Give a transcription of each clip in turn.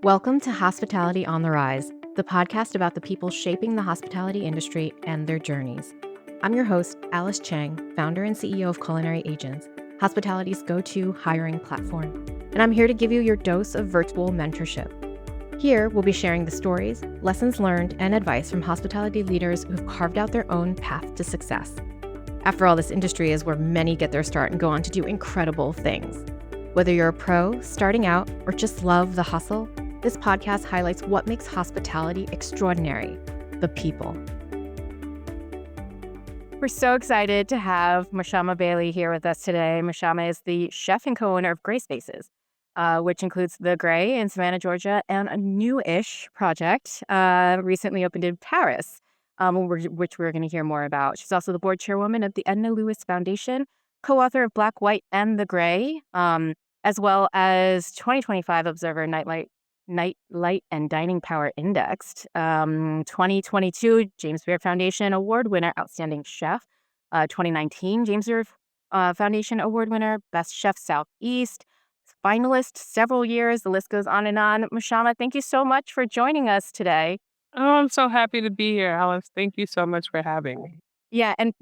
Welcome to Hospitality on the Rise, the podcast about the people shaping the hospitality industry and their journeys. I'm your host, Alice Cheng, founder and CEO of Culinary Agents, hospitality's go-to hiring platform. And I'm here to give you your dose of virtual mentorship. Here, we'll be sharing the stories, lessons learned, and advice from hospitality leaders who've carved out their own path to success. After all, this industry is where many get their start and go on to do incredible things. Whether you're a pro, starting out, or just love the hustle, this podcast highlights what makes hospitality extraordinary: the people. We're so excited to have Mashama Bailey here with us today. Mashama is the chef and co-owner of Gray Spaces, which includes The Gray in Savannah, Georgia, and a new-ish project recently opened in Paris, which we're going to hear more about. She's also the board chairwoman of the Edna Lewis Foundation, co-author of Black, White, and the Gray, as well as 2025 Observer Nightlight and Dining Power Indexed, 2022 James Beard Foundation Award winner, Outstanding Chef, 2019 James Beard Foundation Award winner, Best Chef Southeast, finalist several years. The list goes on and on. Mashama, thank you so much for joining us today. Oh, I'm so happy to be here, Alice. Thank you so much for having me. Yeah, and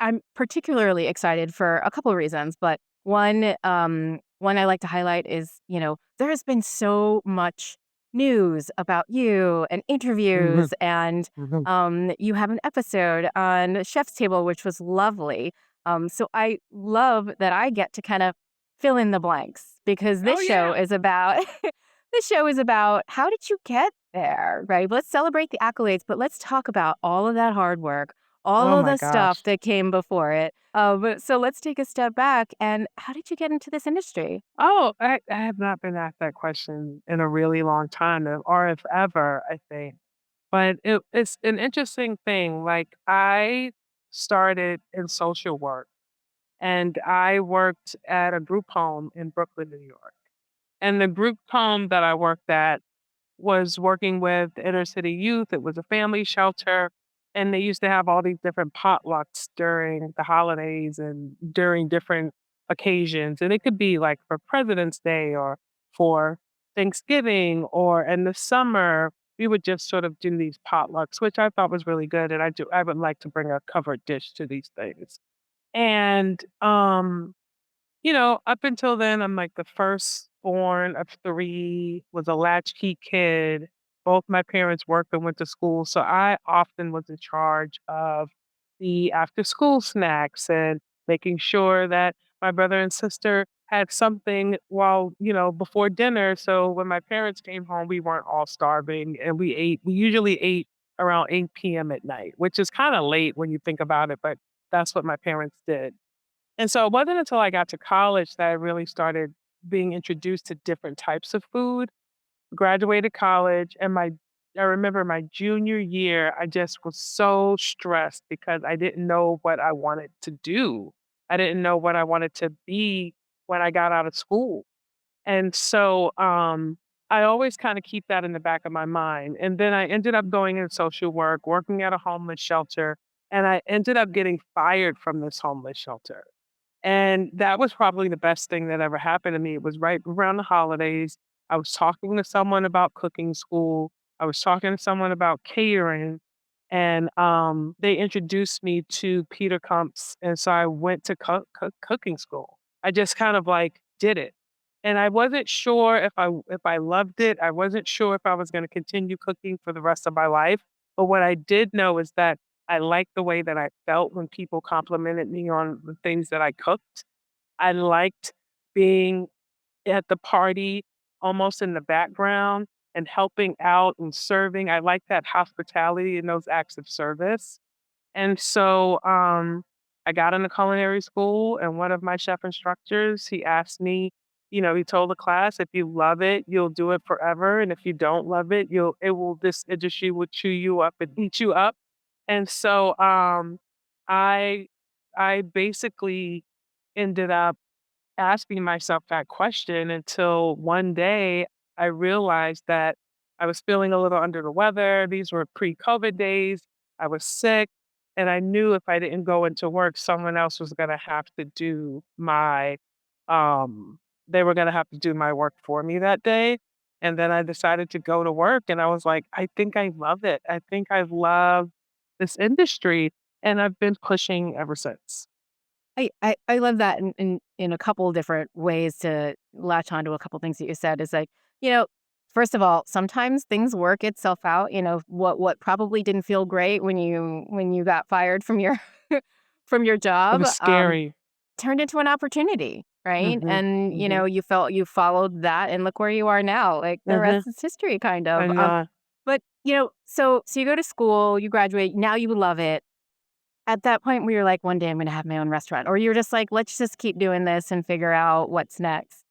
I'm particularly excited for a couple of reasons, but one I like to highlight is, there has been so much news about you and Mhm, interviews, and mhm. you have an episode on Chef's Table, which was lovely. So I love that I get to kind of fill in the blanks because Oh, this show yeah. is about this show is about how did you get there, right? Let's celebrate the accolades, but let's talk about all of that hard work, all Oh of my the stuff gosh. that came before it. So let's take a step back. And how did you get into this industry? Oh, I have not been asked that question in a really long time, or if ever, I think. But it's an interesting thing. Like, I started in social work and I worked at a group home in Brooklyn, New York. And the group home that I worked at was working with inner city youth. It was a family shelter. And they used to have all these different potlucks during the holidays and during different occasions. And it could be like for President's Day or for Thanksgiving or in the summer. We would just sort of do these potlucks, which I thought was really good. And I would like to bring a covered dish to these things. And up until then, I'm like the firstborn of three, was a latchkey kid. Both my parents worked and went to school. So I often was in charge of the after school snacks and making sure that my brother and sister had something before dinner. So when my parents came home, we weren't all starving and we usually ate around 8 p.m. at night, which is kind of late when you think about it, but that's what my parents did. And so it wasn't until I got to college that I really started being introduced to different types of food. Graduated college, and my I remember my junior year, I just was so stressed because I didn't know what I wanted to do. I didn't know what I wanted to be when I got out of school. And so I always kind of keep that in the back of my mind. And then I ended up going in social work, working at a homeless shelter, and I ended up getting fired from this homeless shelter. And that was probably the best thing that ever happened to me. It was right around the holidays. I was talking to someone about cooking school. I was talking to someone about catering, and they introduced me to Peter Kump's, and so I went to cooking school. I just kind of like did it, and I wasn't sure if I loved it. I wasn't sure if I was going to continue cooking for the rest of my life. But what I did know is that I liked the way that I felt when people complimented me on the things that I cooked. I liked being at the party, almost in the background and helping out and serving. I like that hospitality and those acts of service. And so I got into culinary school, and one of my chef instructors, he asked me, he told the class, if you love it, you'll do it forever. And if you don't love it, this industry will chew you up and eat you up. And so I I basically ended up asking myself that question until one day I realized that I was feeling a little under the weather. These were pre-COVID days. I was sick. And I knew if I didn't go into work, someone else was going to have to do um, they were going to have to do my work for me that day. And then I decided to go to work and I was like, I think I love it. I think I love this industry. And I've been pushing ever since. I love that in a couple of different ways to latch onto a couple things that you said is like, you know, first of all, sometimes things work itself out. You know, what probably didn't feel great when you got fired from your from your It job, was scary. turned into an opportunity, right? Mhm, And you mhm, know, you followed that and look where you are now. Like the rest mhm. is history kind I of. know. But you know, so you go to school, you graduate, now you love it. At that point where you're like, "One day I'm gonna have my own restaurant," or you're just like, "Let's just keep doing this and figure out what's next."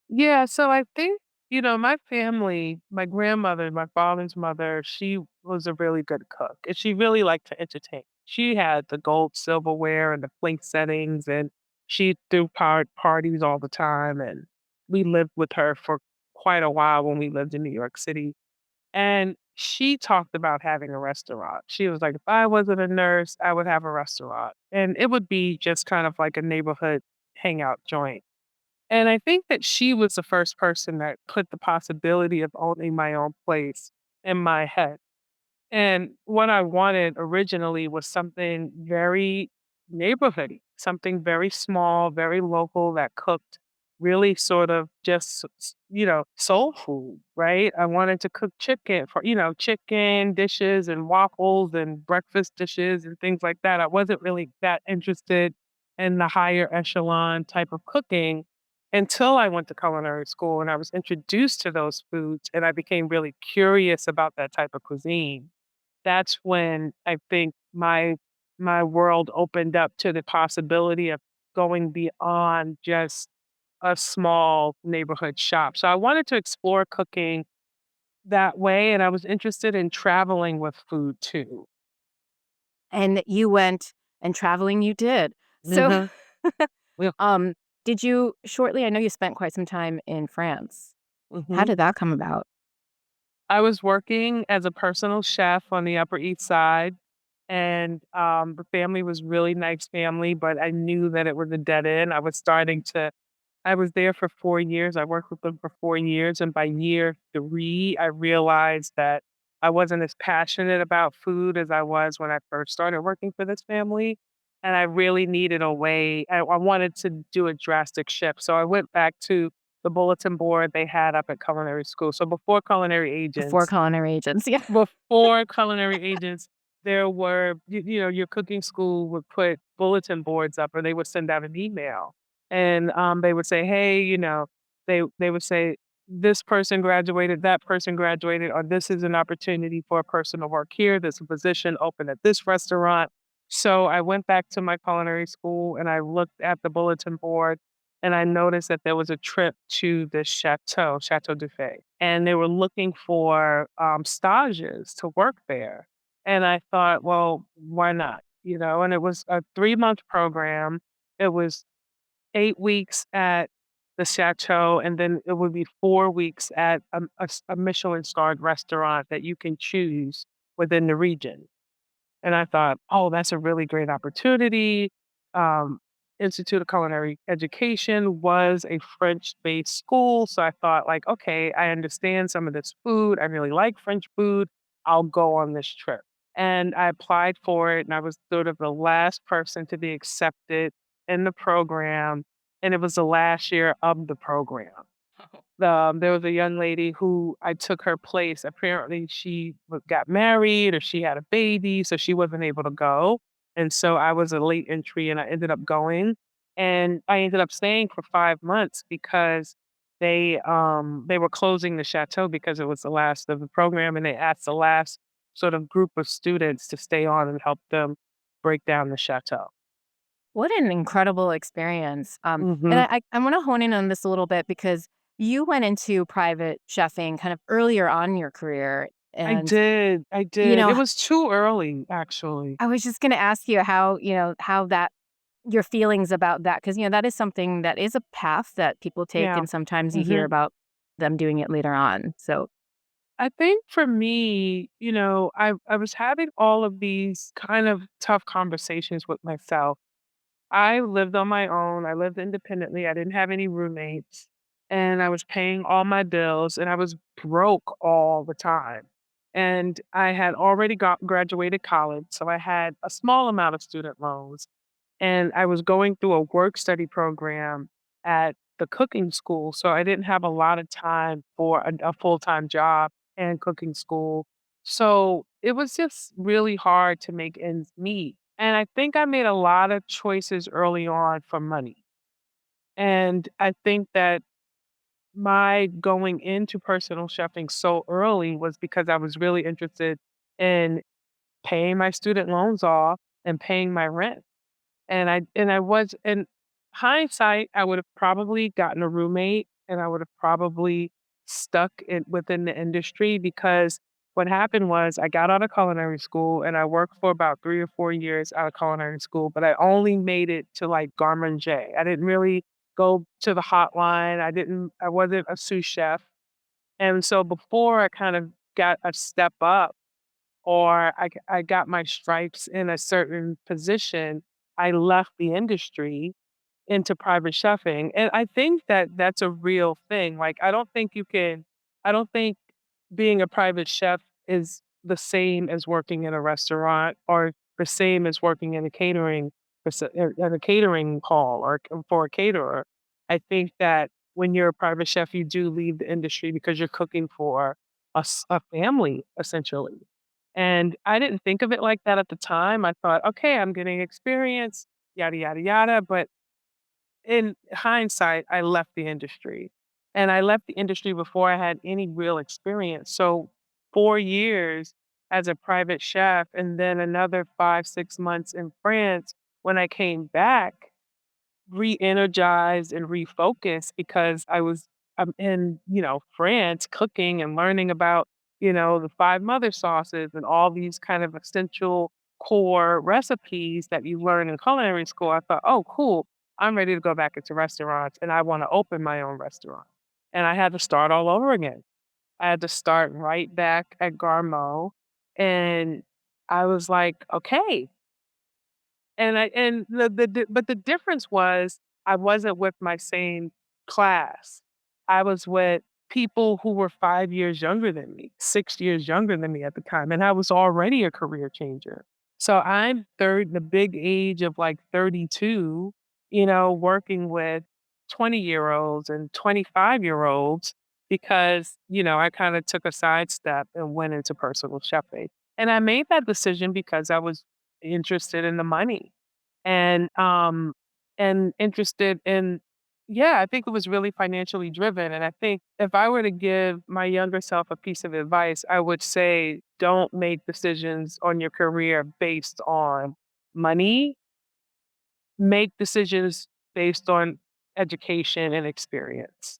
Yeah, so I think, my family, my grandmother, my father's mother, she was a really good cook and she really liked to entertain. She had the gold silverware and the plate settings and she threw parties all the time. And we lived with her for quite a while when we lived in New York City. And she talked about having a restaurant. She was like, if I wasn't a nurse, I would have a restaurant. And it would be just kind of like a neighborhood hangout joint. And I think that she was the first person that put the possibility of owning my own place in my head. And what I wanted originally was something very neighborhoody, something very small, very local that cooked really sort of just, soul food, right? I wanted to cook chicken for, chicken dishes and waffles and breakfast dishes and things like that. I wasn't really that interested in the higher echelon type of cooking until I went to culinary school and I was introduced to those foods and I became really curious about that type of cuisine. That's when I think my world opened up to the possibility of going beyond just a small neighborhood shop. So I wanted to explore cooking that way, and I was interested in traveling with food too. And you went and traveling you did. So, Mhm. Yeah. um, did you shortly I know you spent quite some time in France. How Mhm. did that come about? I was working as a personal chef on the Upper East Side, and, the family was really nice family, but I knew that it was a dead end. I was there for 4 years. I worked with them for 4 years, and by year 3, I realized that I wasn't as passionate about food as I was when I first started working for this family, and I really needed a way I wanted to do a drastic shift, so I went back to the bulletin board they had up at culinary school. So Before Culinary Agents, yeah. before Culinary Agents, there were your cooking school would put bulletin boards up or they would send out an email and, they would say, "Hey," they would say, "This person graduated, that person graduated, or this is an opportunity for a person to work here. There's a position open at this restaurant." So I went back to my culinary school and I looked at the bulletin board and I noticed that there was a trip to the Chateau du Fay, and they were looking for, stages to work there. And I thought, well, why not? And it was a 3-month program. It was 8 weeks at the chateau, and then it would be 4 weeks at a Michelin-starred restaurant that you can choose within the region. And I thought, "Oh, that's a really great opportunity." Um, Institute of Culinary Education was a French-based school, so I thought like, "Okay, I understand some of this food. I really like French food. I'll go on this trip." And I applied for it, and I was sort of the last person to be accepted in the program, and it was the last year of the program. There was a young lady who I took her place. Apparently, she got married or she had a baby, so she wasn't able to go. And so I was a late entry, and I ended up going. And I ended up staying for 5 months because they were closing the chateau because it was the last of the program, and they asked the last sort of group of students to stay on and help them break down the chateau. What an incredible experience. And Hmm. I wanna hone in on this a little bit because you went into private chefing kind of earlier on in your career, I and, did. I you did. know, It was too early, actually. I was just gonna ask you how, you know, how that your feelings about that, because you know, that is something that is a path that people take, Yeah. and sometimes you hear Mhm. about them doing it later on. So, I think for me, I was having all of these kind of tough conversations with myself. I lived on my own. I lived independently. I didn't have any roommates. and I was paying all my bills, and I was broke all the time. And I had already graduated college, so I had a small amount of student loans, and I was going through a work study program at the cooking school, so I didn't have a lot of time for a full-time job and cooking school. So it was just really hard to make ends meet. And I think I made a lot of choices early on for money. And I think that my going into personal chefing so early was because I was really interested in paying my student loans off and paying my rent. And I was in hindsight, I would have probably gotten a roommate and I would have probably stuck in within the industry because what happened was I got out of culinary school and I worked for about 3 or 4 years out of culinary school, but I only made it to like garde manger. I didn't really go to the hotline. I wasn't a sous chef. And so before I kind of got a step up or I got my stripes in a certain position, I left the industry into private chefing, and I think that that's a real thing. Like, I don't think being a private chef is the same as working in a restaurant or the same as working in a at a catering hall or for a caterer. I think that when you're a private chef, you do leave the industry because you're cooking for a family, essentially. And I didn't think of it like that at the time. I thought, okay, I'm getting experience, yada, yada, yada. But in hindsight, I left the industry. And I left the industry before I had any real experience. So 4 years as a private chef and then another 5, 6 months in France. When I came back, re-energized and refocused because I'm in, France cooking and learning about, the 5 mother sauces and all these kind of essential core recipes that you learn in culinary school. I thought, "Oh, cool. I'm ready to go back into restaurants and I wanna open my own restaurant." And I had to start all over again. I had to start right back at Garmo, and I was like, "Okay, and the difference was I wasn't with my same class. I was with people who were 5 years younger than me, 6 years younger than me at the time, and I was already a career changer. So I'm the big age of, like, 32, working with 20-year-olds and 25-year-olds because, I kinda took a sidestep and went into personal chefing. And I made that decision because I was interested in the money and, interested in yeah, I think it was really financially driven, and I think if I were to give my younger self a piece of advice, I would say, "Don't make decisions on your career based on money. Make decisions based on education and experience,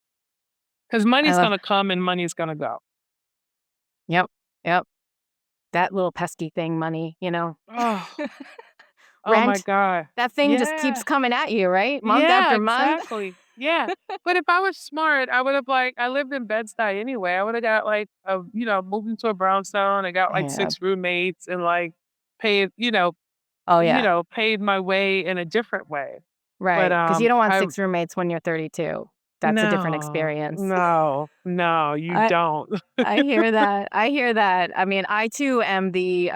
because I money's love gonna come and money's gonna go." Yep, yep. That little pesky thing, money, you know? Oh, oh my Rent, god. that thing just keeps Yeah. coming at you, right? Month Yeah, after month. exactly. Yeah. But if I was smart, I would have I lived in Bed-Stuy anyway. I would have got moved into a brownstone. I got like Yeah. 6 roommates and like paid, Oh, yeah. paid my way in a different way. But Right. Because you don't want I 6 roommates when you're 32. That's a different no, experience. no, no, you I don't. I hear that. I hear that. I mean, I too am the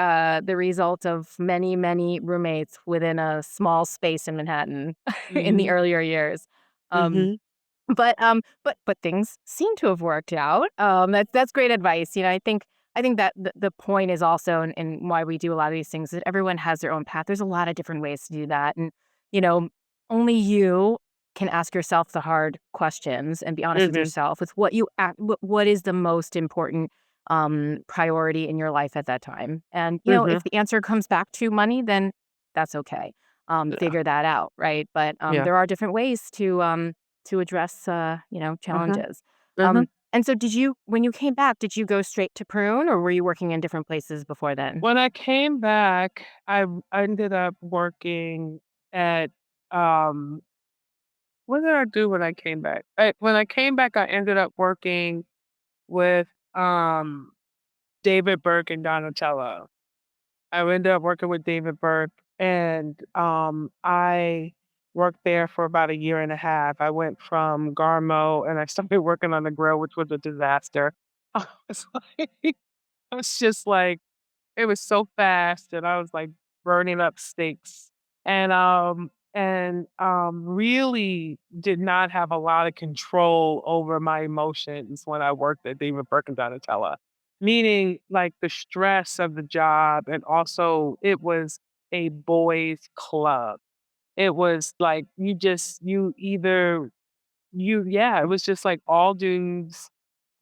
result of many, many roommates within a small space in Manhattan in the Mhm. earlier years. Um, Mhm. but things seem to have worked out. That's great advice. I think that the point is also in why we do a lot of these things that everyone has their own path. There's a lot of different ways to do that, and you know, only you can ask yourself the hard questions and be honest with Mhm. yourself with what is the most important priority in your life at that time. And Mhm. if the answer comes back to money, then that's okay. Yeah. Figure that out, right? But Yeah. there are different ways to address, Mhm. challenges. Mhm. And so when you came back, did you go straight to Prune or were you working in different places before then? When I came back, I ended up working at, um what did I do when I came back? When I came back, I ended up working with, David Burke and Donatello. I ended up working with David Burke, and, I Worked there for about a year and a half. I went from Garmo and I started working on the grill, which was a disaster. I was like, I was just like, it was so fast and I was like burning up steaks and really did not have a lot of control over my emotions when I worked at David Perkins Donatella. Meaning like the stress of the job and also it was a boys club. It was like you either you yeah, it was just like all dudes,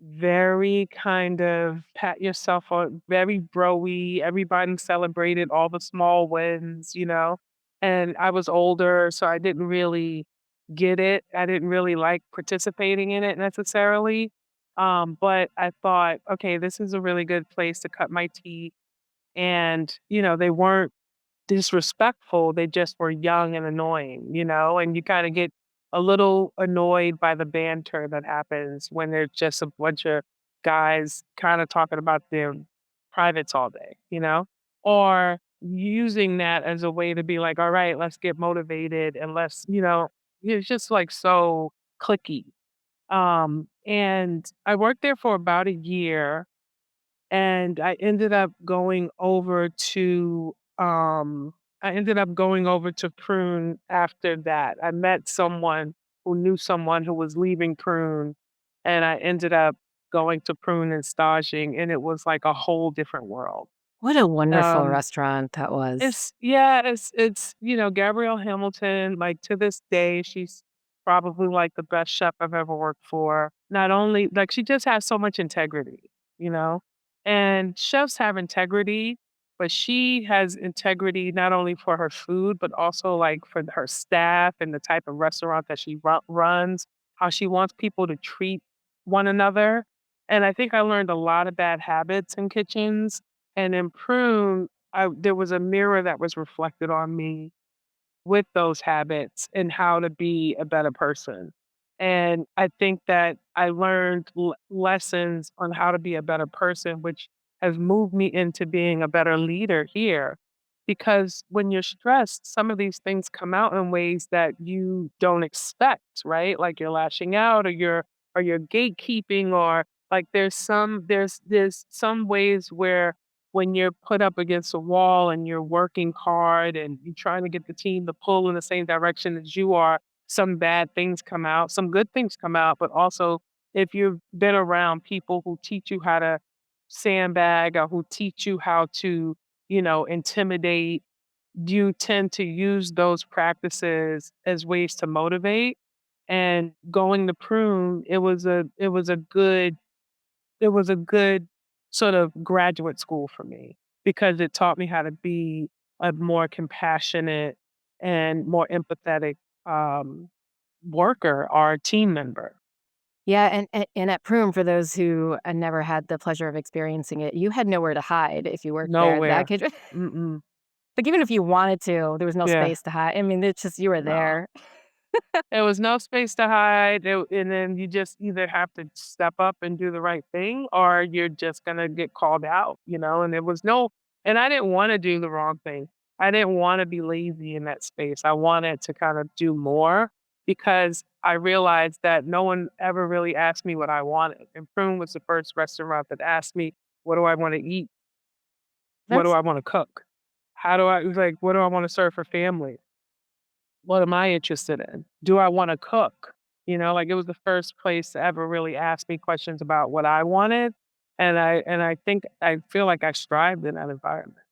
very kind of pat yourself on, very broy. Everybody celebrated all the small wins, you know? And I was older, so I didn't really get it. I didn't really like participating in it necessarily. But I thought, okay, this is a really good place to cut my teeth. And, they weren't disrespectful, they just were young and annoying, and you kinda get a little annoyed by the banter that happens when there's just a bunch of guys kinda talking about their privates all day, Or using that as a way to be like, "All right, let's get motivated and let's," it's just, like, so clicky. And I worked there for about a year and I ended up going over to Prune after that. I met someone who knew someone who was leaving Prune, and I ended up going to Prune and staging, and it was like a whole different world. What a wonderful Um restaurant that was. Gabrielle Hamilton, like, to this day, she's probably, like, the best chef I've ever worked for. Not only like, she just has so much integrity, you know? And chefs have integrity, but she has integrity not only for her food, but also, like, for her staff and the type of restaurant that she runs, how she wants people to treat one another. And I think I learned a lot of bad habits in kitchens, and in Prune, there was a mirror that was reflected on me with those habits and how to be a better person. And I think that I learned lessons on how to be a better person, which has moved me into being a better leader here. Because when you're stressed, some of these things come out in ways that you don't expect, right? Like you're lashing out or you're gatekeeping or like there's some ways where when you're put up against a wall and you're working hard and you're trying to get the team to pull in the same direction as you are, some bad things come out, some good things come out, but also if you've been around people who teach you how to sandbag or who teach you how to, intimidate, you tend to use those practices as ways to motivate. And going to prune, it was a good sort of graduate school for me because it taught me how to be a more compassionate and more empathetic, um, worker or team member. Yeah, and at Prune, for those who, never had the pleasure of experiencing it, you had nowhere to hide if you worked there. That Nowhere. could Mm-mm. like, even if you wanted to, there was no Yeah. space to hide. I mean, it's just you were No. there. There was no space to hide, and then you just either have to step up and do the right thing, or you're just gonna get called out, and there was no and I didn't wanna do the wrong thing. I didn't wanna be lazy in that space. I wanted to kind of do more because I realized that no one ever really asked me what I wanted, and Prune was the first restaurant that asked me, "What do I wanna eat? What do That's I wanna cook? How do I" it was like, "What do I wanna serve for family? What am I interested in? Do I wanna cook?" Like, it was the first place to ever really ask me questions about what I wanted, and I think I feel like I strived in that environment.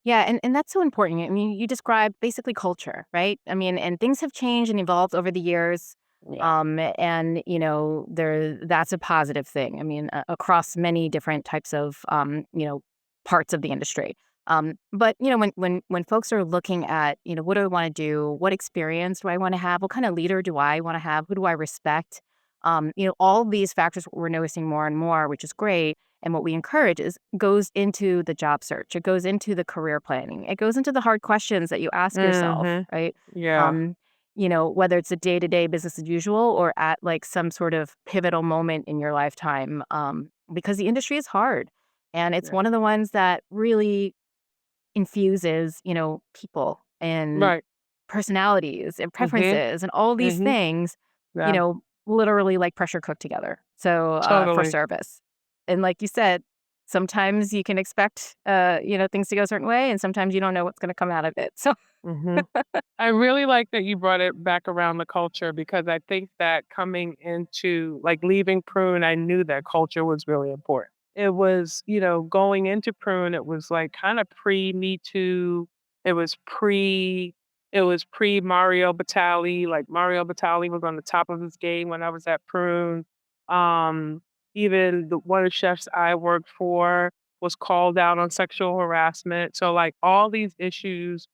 Yeah, and that's so important. I mean, you described basically culture, right? I mean, and things have changed and evolved over the years. Yeah. And that's a positive thing. I mean, across many different types of parts of the industry. But when folks are looking at, what do I want to do? What experience do I want to have? What kind of leader do I want to have? Who do I respect? All these factors we're noticing more and more, which is great. And what we encourage is goes into the job search. It goes into the career planning. It goes into the hard questions that you ask yourself, Mhm. right? Yeah. Um, whether it's a day-to-day business as usual or at like some sort of pivotal moment in your lifetime. Because the industry is hard. And it's Yeah. one of the ones that really infuses, people. And Right. personalities and Mhm. preferences and all these Mhm. things, Yeah. literally like pressure cooked together. So for Totally. service. And like you said, sometimes you can expect things to go a certain way and sometimes you don't know what's going to come out of it. So Mhm. I really like that you brought it back around the culture because I think that coming into like leaving Prune, I knew that culture was really important. It was, going into Prune, it was like kind of pre Me Too. It was pre it was pre Mario Batali. Like Mario Batali was on the top of his game when I was at Prune. Um, Even one of the chefs I worked for was called out on sexual harassment. So like all these issues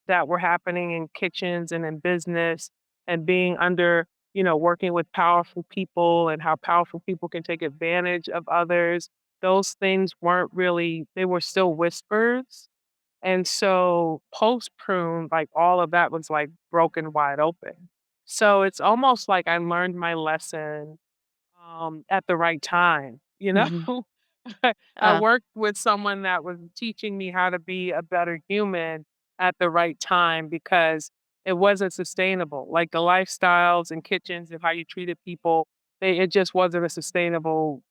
that were happening in kitchens and in business and being under, working with powerful people and how powerful people can take advantage of others. Those things weren't really, they were still whispers. And so post prune, like all of that was like broken wide open. So it's almost like I learned my lesson at the right time, you know? Mhm. I uh, worked with someone that was teaching me how to be a better human at the right time because it wasn't sustainable. Like the lifestyles and kitchens and how you treated people, it just wasn't a sustainable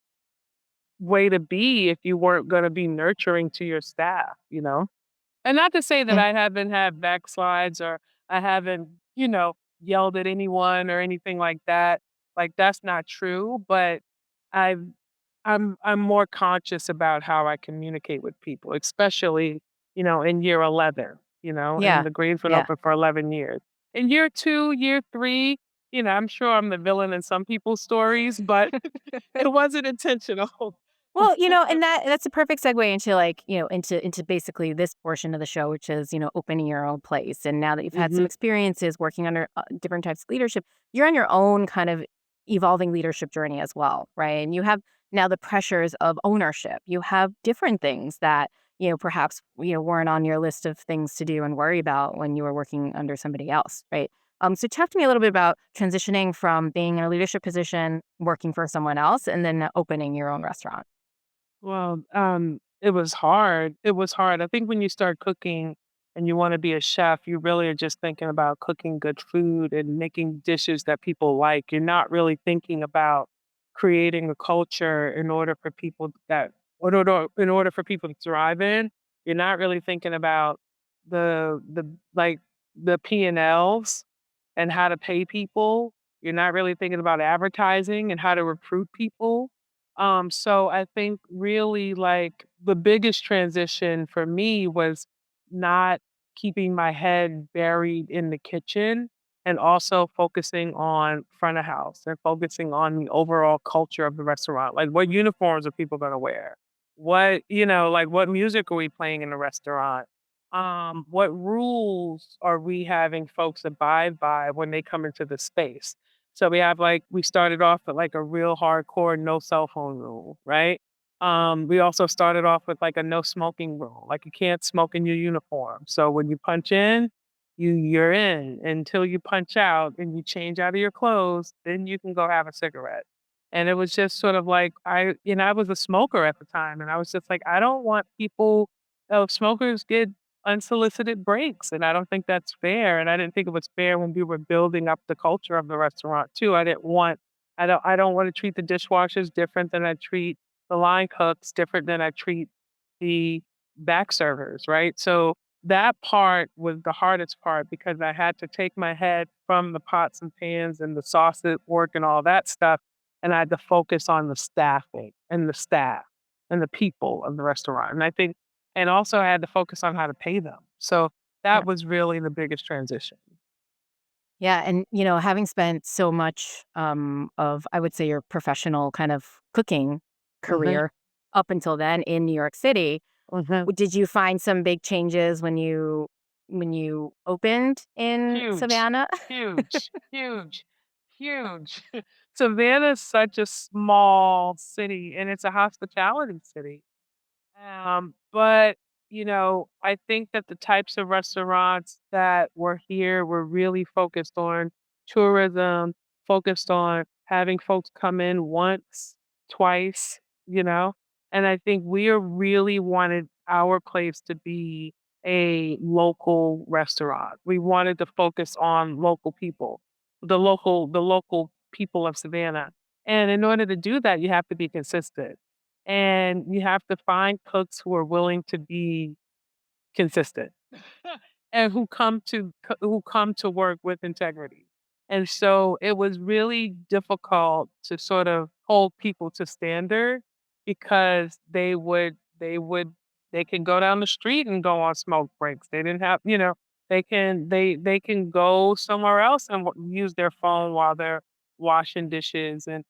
way to be if you weren't going to be nurturing to your staff. And not to say that yeah, I haven't had backslides or I haven't, yelled at anyone or anything like that. Like that's not true, but I've I'm more conscious about how I communicate with people, especially, in year 11, and yeah, the grade's been yeah. open for 11 years. In year 2, year 3, I'm sure I'm the villain in some people's stories, but it wasn't intentional. Well, and that's a perfect segue into into basically this portion of the show, which is, opening your own place. And now that you've had some Mhm. experiences working under different types of leadership, you're on your own kind of evolving leadership journey as well, right? And you have now the pressures of ownership. You have different things that, perhaps, weren't on your list of things to do and worry about when you were working under somebody else, right? So talk to me a little bit about transitioning from being in a leadership position, working for someone else, and then opening your own restaurant. Well, it was hard. It was hard. I think when you start cooking and you want to be a chef, you really are just thinking about cooking good food and making dishes that people like. You're not really thinking about creating a culture in order for people to thrive in. You're not really thinking about the like the P&Ls and how to pay people. You're not really thinking about advertising and how to recruit people. So I think really like the biggest transition for me was not keeping my head buried in the kitchen and also focusing on front of house and focusing on the overall culture of the restaurant. Like what uniforms are people going to wear? Like what music are we playing in the restaurant? What rules are we having folks abide by when they come into the space? So we started off with like a real hardcore no cell phone rule, right? We also started off with like a no smoking rule. Like you can't smoke in your uniform. So when you punch in, you're in until you punch out and you change out of your clothes, then you can go have a cigarette. And it was just sort of like I was a smoker at the time and I was just like, I don't want people smokers get unsolicited breaks, and I don't think that's fair, and I didn't think it was fair when we were building up the culture of the restaurant too. I don't wanna treat the dishwashers different than I treat the line cooks, different than I treat the back servers, right? So, that part was the hardest part because I had to take my head from the pots and pans and the sauce at work and all that stuff, and I had to focus on the staffing and the staff and the people of the restaurant, and also I had to focus on how to pay them. So Yeah. that was really the biggest transition. Yeah. And, having spent so much of, I would say, your professional kind of cooking Mhm, career up until then in New York City, mhm. did you find some big changes when you opened in Huge, Savannah? huge, huge, huge. Savannah's such a small city, and it's a hospitality city. But I think that the types of restaurants that were here were really focused on tourism, focused on having folks come in once, twice, you know? And I think we really wanted our place to be a local restaurant. We wanted to focus on local people, the local people of Savannah. And in order to do that, you have to be consistent. And you have to find cooks who are willing to be consistent and who come to work with integrity. And so it was really difficult to sort of hold people to standard because they can go down the street and go on smoke breaks. They didn't have, they can go somewhere else and use their phone while they're washing dishes, and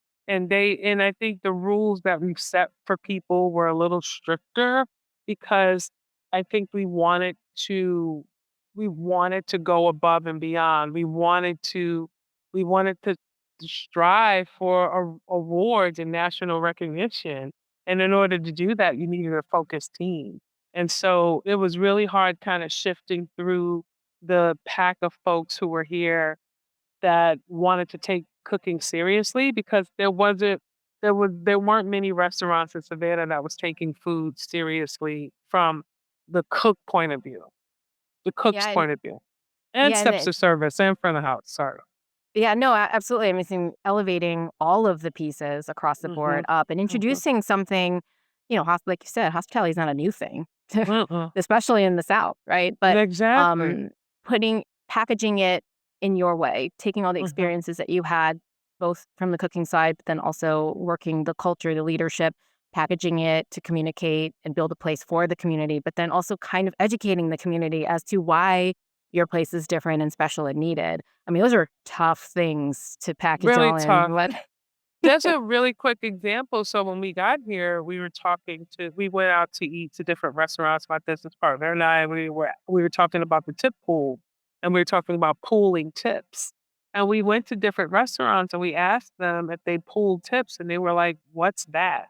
I think the rules that we've set for people were a little stricter because I think to we wanted to go above and beyond. We wanted to strive for awards and national recognition. And in order to do that, you needed a focused team. And so it was really hard kind of shifting through the pack of folks who were here that wanted to take cooking seriously because there weren't many restaurants in Savannah that was taking food seriously from the cook point of view, the cook's Yeah, and point of view, and yeah, and steps of service and front of house. Sorry. yeah, no, absolutely. I mean, elevating all of the pieces across the board Mhm. up and Mhm. introducing something, like you said, hospitality is not a new thing, Mm-mm. especially in the South, right? But Exactly. um, packaging it in your way, taking all the Mhm. experiences that you had, both from the cooking side, but then also working the culture, the leadership, packaging it to communicate and build a place for the community, but then also kind of educating the community as to why your place is different and special and needed. I mean, those are tough things to package Really all in tough. one. That's a really quick example. So when we got here, we went out to eat to different restaurants, my business partner and I, we were talking about the tip pool and we were talking about pooling tips. And we went to different restaurants and we asked them if they pooled tips and they were like, "What's that?"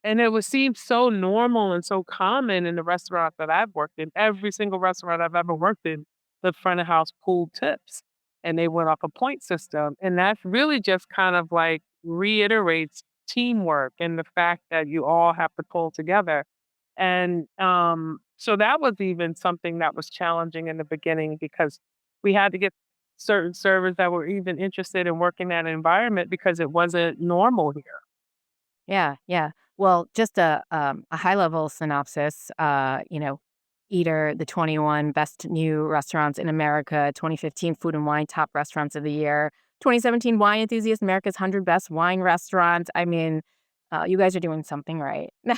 And it would seem so normal and so common in the restaurant that I've worked in. Every single restaurant I've ever worked in, the front of house pooled tips, and they went off a point system. And that's really just kind of like reiterates teamwork and the fact that you all have to pull together. And so that was even something that was challenging in the beginning because we had to get certain servers that were even interested in working that environment because it wasn't normal here. Yeah, yeah. Well, just a high level synopsis. Eater, the 21 best new restaurants in America, 2015 Food and Wine top restaurants of the year, 2017 Wine Enthusiast America's 100 best wine restaurants. I mean, you guys are doing something right. No,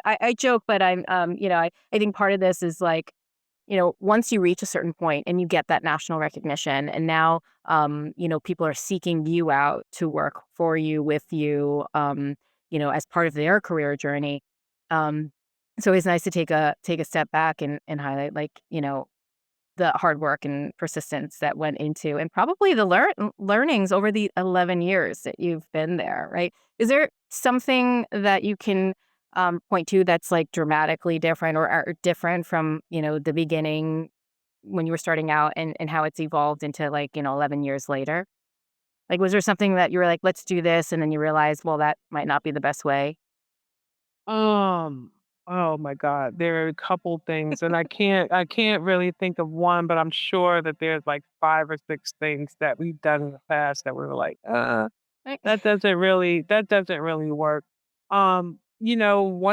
I joke, but I think part of this is like once you reach a certain point and you get that national recognition, and now, people are seeking you out to work for you, with you, as part of their career journey. Um, it's always nice to take a step back and highlight, like, the hard work and persistence that went into, and probably the learnings over the 11 years that you've been there, right? Is there something that you can point to that's like dramatically different or different from, the beginning when you were starting out, and how it's evolved into, like, 11 years later? Like, was there something that you were like, let's do this, and then you realized, well, that might not be the best way? Um, oh my God, there are a couple things, and I can't really think of one, but I'm sure that there's like 5 or 6 things that we've done in the past that we were like, Right. that doesn't really work." One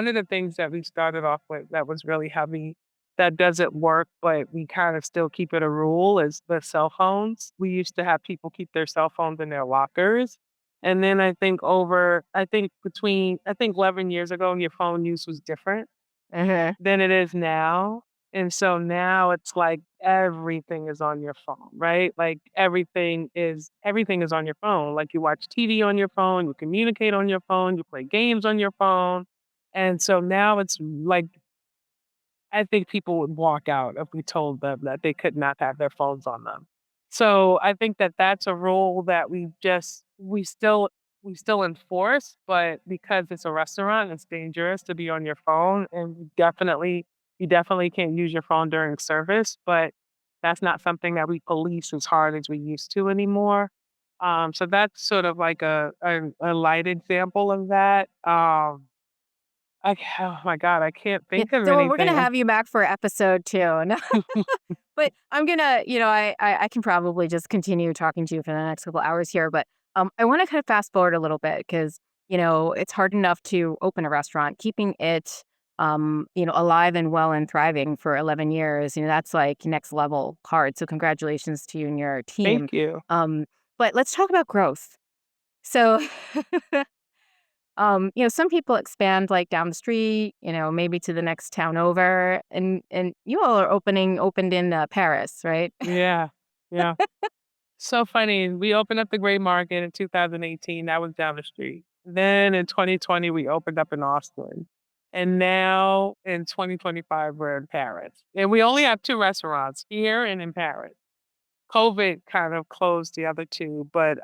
of the things that we started off with that was really heavy that doesn't work, but we kind of still keep it a rule is the cell phones. We used to have people keep their cell phones in their lockers. And then I think 11 years ago, your phone use was different Uh-huh. than it is now. And so now it's like everything is on your phone, right? Like everything is on your phone. Like you watch TV on your phone, you communicate on your phone, you play games on your phone. And so now it's like I think people would walk out if we told them that they could not have their phones on them. So I think that that's a rule that we still enforce, but because it's a restaurant, it's dangerous to be on your phone, and you definitely can't use your phone during service. But that's not something that we police as hard as we used to anymore. So that's sort of like a light example of that. Oh my God, I can't Yeah, think of so we're gonna anything. have you back for episode 2. No, but I'm gonna, I can probably just continue talking to you for the next couple hours here, but I want to kind of fast forward a little bit because it's hard enough to open a restaurant, keeping it alive and well and thriving for 11 years. That's like next level hard. So congratulations to you and your team. Thank you. Um, but let's talk about growth. So some people expand like down the street, maybe to the next town over, and you all are opened in Paris, right? Yeah. Yeah. So funny. We opened up the gray market in 2018. That was down the street. Then in 2020, we opened up in Austin. And now in 2025, we're in Paris. And we only have two restaurants here and in Paris. COVID kind of closed the other two, but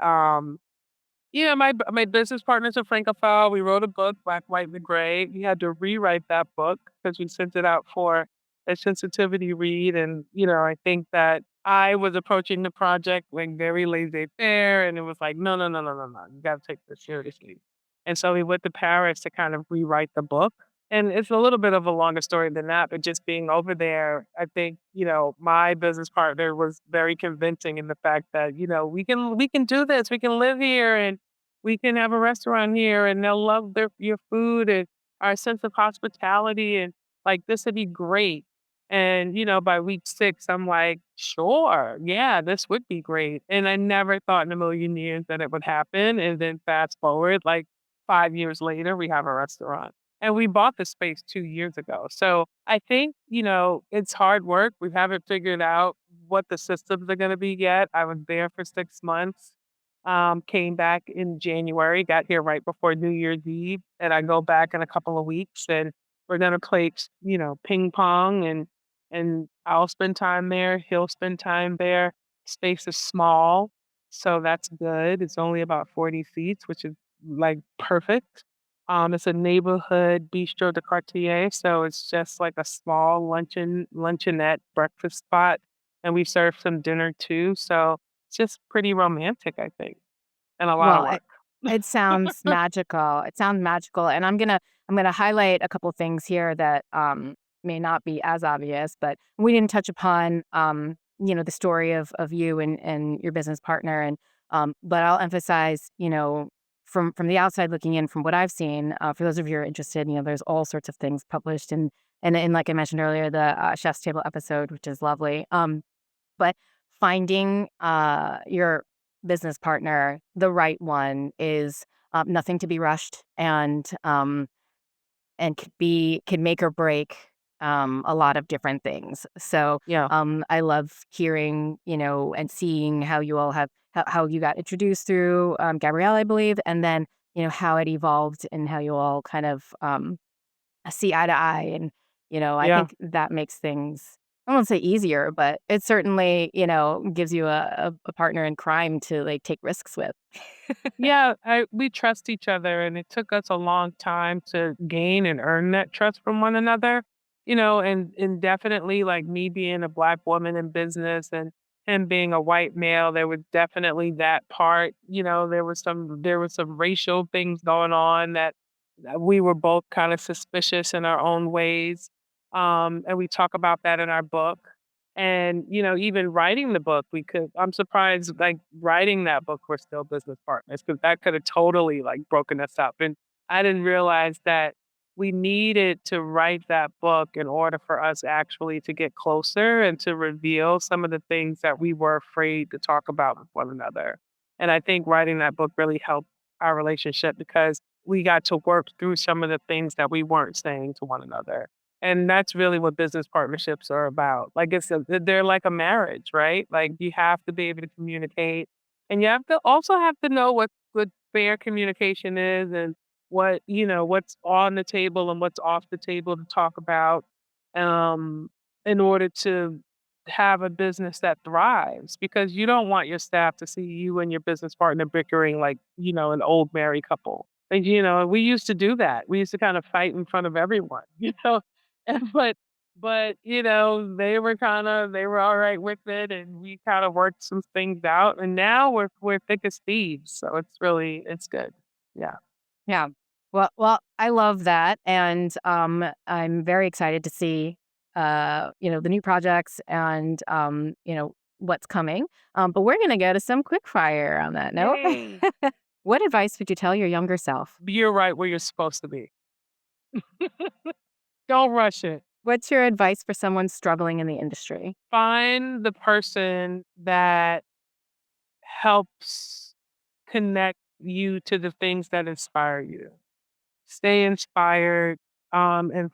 yeah, my business partner's a Francophile. We wrote a book, Black, White, and the Gray. We had to rewrite that book because we sent it out for a sensitivity read. And, I think that I was approaching the project like very laissez-faire, and it was like, no, no, no, no, no, no. You got to take this seriously. And so we went to Paris to kind of rewrite the book. And it's a little bit of a longer story than that, but just being over there, I think, my business partner was very convincing in the fact that, we can do this, we can live here and we can have a restaurant here and they'll love your food and our sense of hospitality and like this would be great. And, by week 6, I'm like, sure, yeah, this would be great. And I never thought in a million years that it would happen. And then fast forward, like 5 years later, we have a restaurant. And we bought the space 2 years ago. So I think, it's hard work. We haven't figured out what the systems are gonna be yet. I was there for 6 months, came back in January, got here right before New Year's Eve, and I go back in a couple of weeks, and we're gonna play, ping pong, and I'll spend time there, he'll spend time there. Space is small, so that's good. It's only about 40 seats, which is, like, perfect. It's a neighborhood bistro de quartier, so it's just like a small luncheonette breakfast spot, and we serve some dinner too, so it's just pretty romantic, I think, and a lot of Well, work. it sounds magical. It sounds magical, and I'm gonna highlight a couple things here that may not be as obvious, but we didn't touch upon the story of you and your business partner, and but I'll emphasize from the outside looking in, from what I've seen, for those of you who are interested, there's all sorts of things published, and like I mentioned earlier, the Chef's Table episode, which is lovely. But finding your business partner, the right one, is nothing to be rushed, and could make or break a lot of different things. So Yeah, I love hearing, and seeing how you all have how you got introduced through Gabrielle, I believe, and then how it evolved and how you all kind of see eye to eye. And I yeah. think that makes things, I won't say easier, but it certainly gives you a partner in crime to like take risks with. Yeah, we trust each other, and it took us a long time to gain and earn that trust from one another. And definitely like me being a black woman in business and him being a white male, there was definitely that part. There was some racial things going on that we were both kind of suspicious in our own ways. And we talk about that in our book. And, even writing the book, I'm surprised, like, writing that book, we're still business partners because that could have totally, like, broken us up. And I didn't realize that we needed to write that book in order for us actually to get closer and to reveal some of the things that we were afraid to talk about with one another. And I think writing that book really helped our relationship because we got to work through some of the things that we weren't saying to one another. And that's really what business partnerships are about. Like they're like a marriage, right? Like you have to be able to communicate, and you have to also have to know what good fair communication is, and what's on the table and what's off the table to talk about, um, in order to have a business that thrives. Because you don't want your staff to see you and your business partner bickering like an old married couple. Like, we used to do that. We used to kind of fight in front of everyone, And but, they were all right with it, and we kind of worked some things out, and now we're thick as thieves, so it's good. Yeah. Yeah. Well, I love that, and I'm very excited to see, the new projects and what's coming. But we're gonna go to some quick fire on that note. Yay. What advice would you tell your younger self? You're right where you're supposed to be. Don't rush it. What's your advice for someone struggling in the industry? Find the person that helps connect you to the things that inspire you. Stay inspired, and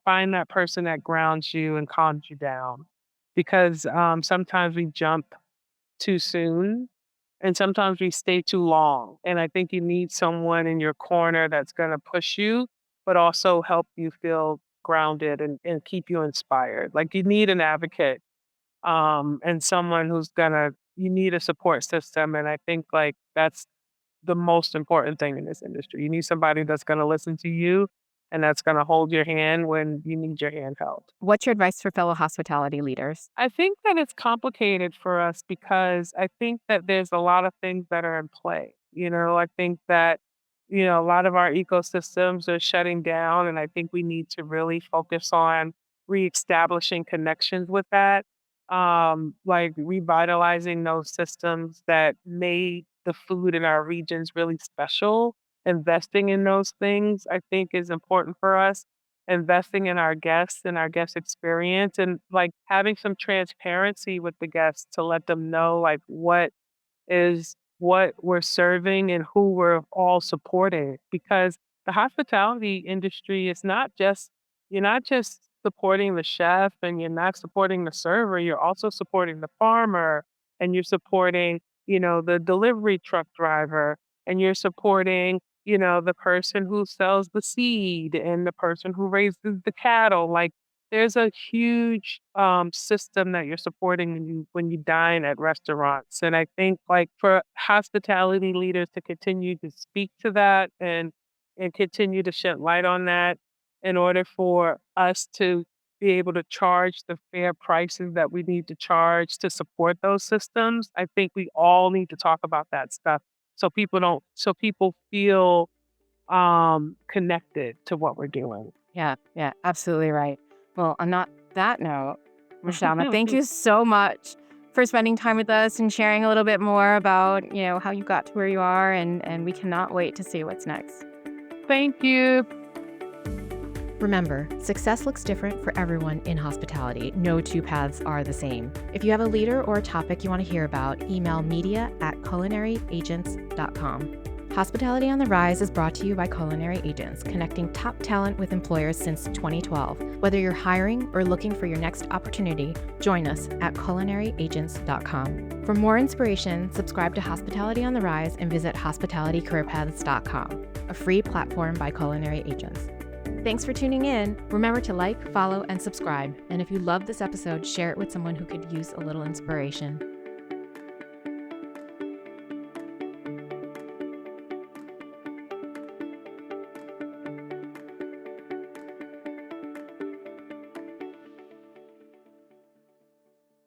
find that person that grounds you and calms you down. Because sometimes we jump too soon and sometimes we stay too long. And I think you need someone in your corner that's going to push you, but also help you feel grounded and keep you inspired. Like you need an advocate, and someone you need a support system. And I think like that's the most important thing in this industry. You need somebody that's going to listen to you and that's going to hold your hand when you need your hand held. What's your advice for fellow hospitality leaders? I think that it's complicated for us because I think that there's a lot of things that are in play. I think that, a lot of our ecosystems are shutting down, and I think we need to really focus on reestablishing connections with that, like revitalizing those systems that made the food in our regions really special. Investing in those things, I think, is important for us, investing in our guests and our guest experience and like having some transparency with the guests to let them know like what we're serving and who we're all supporting, because the hospitality industry is not just you're not just supporting the chef and you're not supporting the server, you're also supporting the farmer, and you're supporting the delivery truck driver, and you're supporting the person who sells the seed and the person who raises the cattle. Like there's a huge system that you're supporting when you dine at restaurants. And I think like for hospitality leaders to continue to speak to that and continue to shed light on that in order for us to be able to charge the fair prices that we need to charge to support those systems. I think we all need to talk about that stuff so people feel connected to what we're doing. Yeah, yeah, absolutely right. Well, on that note, Mashama, thank you so much for spending time with us and sharing a little bit more about, how you got to where you are, and we cannot wait to see what's next. Thank you. Remember, success looks different for everyone in hospitality. No two paths are the same. If you have a leader or a topic you want to hear about, email media@culinaryaagents.com. Hospitality on the Rise is brought to you by Culinary Agents, connecting top talent with employers since 2012. Whether you're hiring or looking for your next opportunity, join us at culinaryaagents.com. For more inspiration, subscribe to Hospitality on the Rise and visit hospitalitycareerpaths.com, a free platform by Culinary Agents. Thanks for tuning in. Remember to like, follow, and subscribe. And if you love this episode, share it with someone who could use a little inspiration.